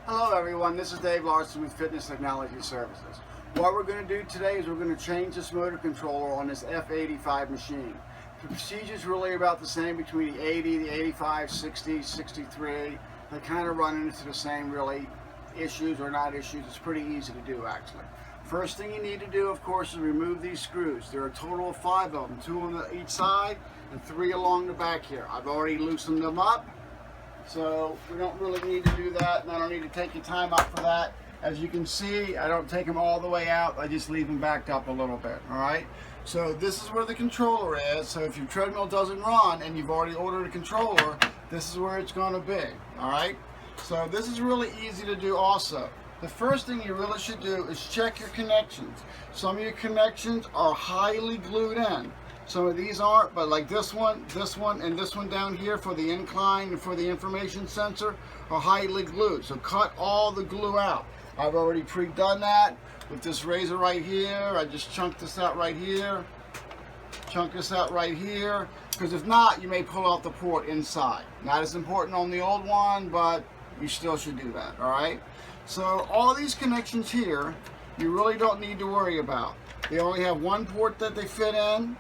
Hello everyone, this is Dave Larson with Fitness Technology Services. What we're going to do today is we're going to change this motor controller on this F85 machine. The procedure is really about the same between the 80, the 85, 60, 63. They kind of run into the same really issues or not issues. It's pretty easy to do actually. First thing you need to do, of course, is remove these screws. There are a total of 5 of them, 2 on each side and 3 along the back here. I've already loosened them up. So we don't really need to do that, and I don't need to take your time up for that. As you can see, I don't take them all the way out, I just leave them backed up a little bit, all right? So this is where the controller is. So if your treadmill doesn't run and you've already ordered a controller, this is where it's gonna be, all right? So this is really easy to do also. The first thing you really should do is check your connections. Some of your connections are highly glued in. Some of these aren't, but like this one, and this one down here for the incline and for the information sensor are highly glued. So cut all the glue out. I've already pre-done that with this razor right here. I just chunk this out right here, chunk this out right here, because if not, you may pull out the port inside. Not as important on the old one, but you still should do that, all right? So all these connections here, you really don't need to worry about. They only have one port that they fit in.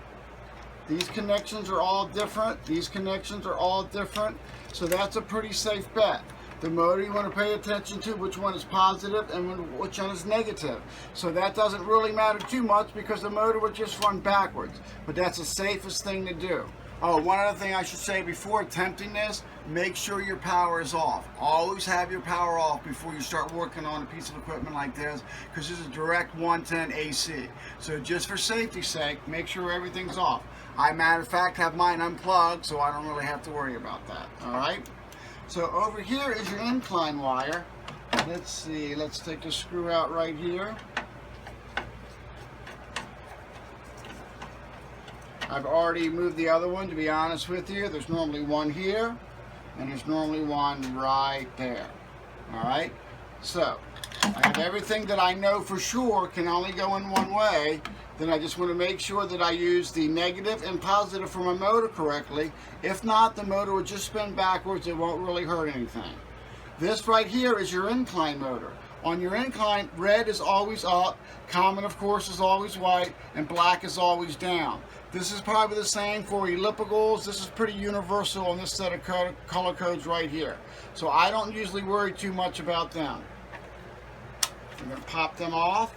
These connections are all different. These connections are all different. So that's a pretty safe bet. The motor you want to pay attention to which one is positive and which one is negative. So that doesn't really matter too much because the motor would just run backwards. But that's the safest thing to do. Oh, one other thing I should say before attempting this, make sure your power is off. Always have your power off before you start working on a piece of equipment like this, because this is direct 110 AC. So just for safety's sake, make sure everything's off. I, matter of fact, have mine unplugged, so I don't really have to worry about that, all right? So over here is your incline wire. Let's see, let's take the screw out right here. I've already moved the other one, to be honest with you. There's normally one here, and there's normally one right there. All right? So, I have everything that I know for sure can only go in one way. Then I just want to make sure that I use the negative and positive for my motor correctly. If not, the motor will just spin backwards. It won't really hurt anything. This right here is your incline motor. On your incline, red is always up, common of course is always white, and black is always down. This is probably the same for ellipticals. This is pretty universal on this set of color codes right here. So I don't usually worry too much about them. I'm going to pop them off.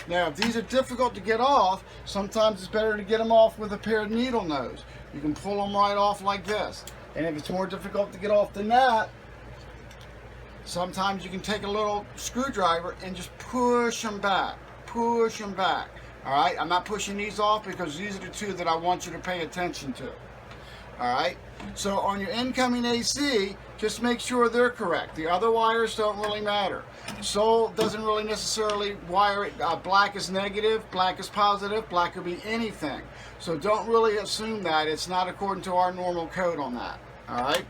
Now, if these are difficult to get off, sometimes it's better to get them off with a pair of needle nose. You can pull them right off like this. And if it's more difficult to get off than that, sometimes you can take a little screwdriver and just push them back. Push them back. All right, I'm not pushing these off because these are the two that I want you to pay attention to. All right, so on your incoming AC, just make sure they're correct. The other wires don't really matter. So doesn't really necessarily wire it. Black is negative, black is positive, black could be anything. So don't really assume that. It's not according to our normal code on that. All right,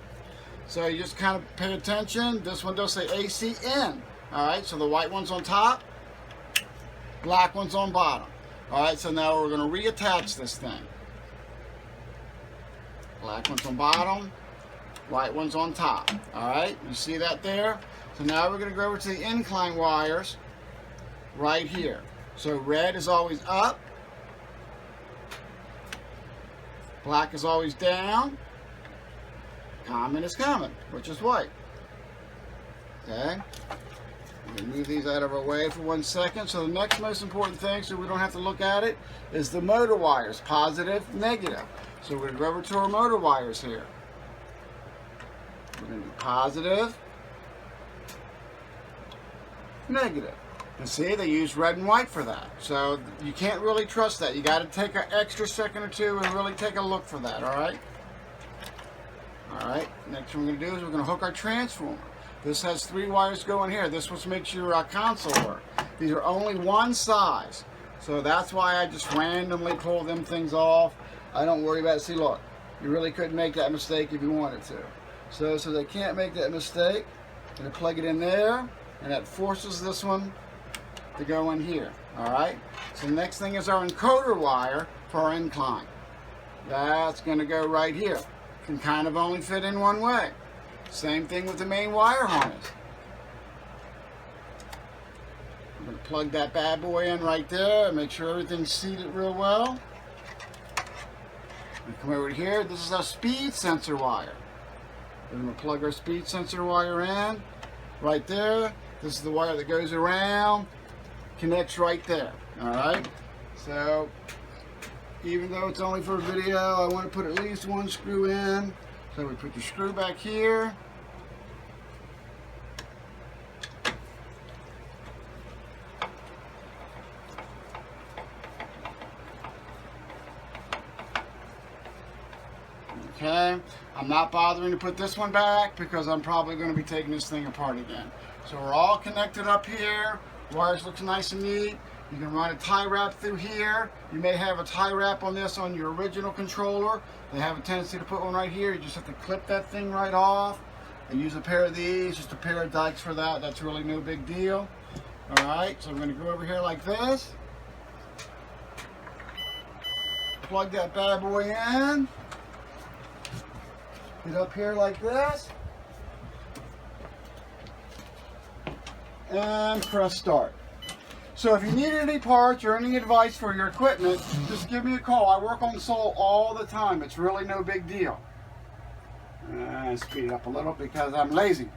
so you just kind of pay attention. This one does say AC in. All right, so the white one's on top, black one's on bottom. All right, so now we're going to reattach this thing. Black one's on bottom, white one's on top. All right, you see that there? So now we're going to go over to the incline wires right here. So red is always up, black is always down, common is common, which is white. Okay? Move these out of our way for 1 second. So the next most important thing, so we don't have to look at it, is the motor wires, positive, negative. So we're going to go over to our motor wires here. We're going to do positive, negative. And see, they use red and white for that. So you can't really trust that. You got to take an extra second or two and really take a look for that, all right? All right, next thing we're going to do is we're going to hook our transformer. This has 3 wires going here. This what makes your console work. These are only one size. So that's why I just randomly pull them things off. I don't worry about it. See, look, you really couldn't make that mistake if you wanted to. So they can't make that mistake. I'm going to plug it in there, and that forces this one to go in here. All right? So the next thing is our encoder wire for our incline. That's going to go right here. Can kind of only fit in one way. Same thing with the main wire harness. I'm going to plug that bad boy in right there and make sure everything's seated real well. We come over here. This is our speed sensor wire. We're going to plug our speed sensor wire in right there. This is the wire that goes around, connects right there. All right. So even though it's only for a video, I want to put at least one screw in. So we put the screw back here. Okay, I'm not bothering to put this one back because I'm probably going to be taking this thing apart again. So we're all connected up here. Wires looks nice and neat. You can run a tie wrap through here. You may have a tie wrap on this on your original controller. They have a tendency to put one right here. You just have to clip that thing right off. I use a pair of these, just a pair of dikes for that. That's really no big deal. All right, so I'm going to go over here like this. Plug that bad boy in. Get up here like this. And press start. So if you need any parts or any advice for your equipment, just give me a call. I work on Soul all the time. It's really no big deal. And speed it up a little because I'm lazy.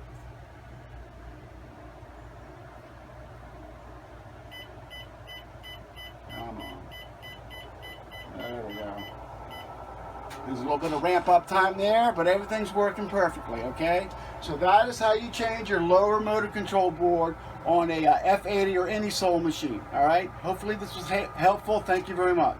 Come on. There we go. There's a little bit of ramp up time there, but everything's working perfectly, okay? So that is how you change your lower motor control board on a F80 or any Soul machine, all right? Hopefully this was helpful. Thank you very much.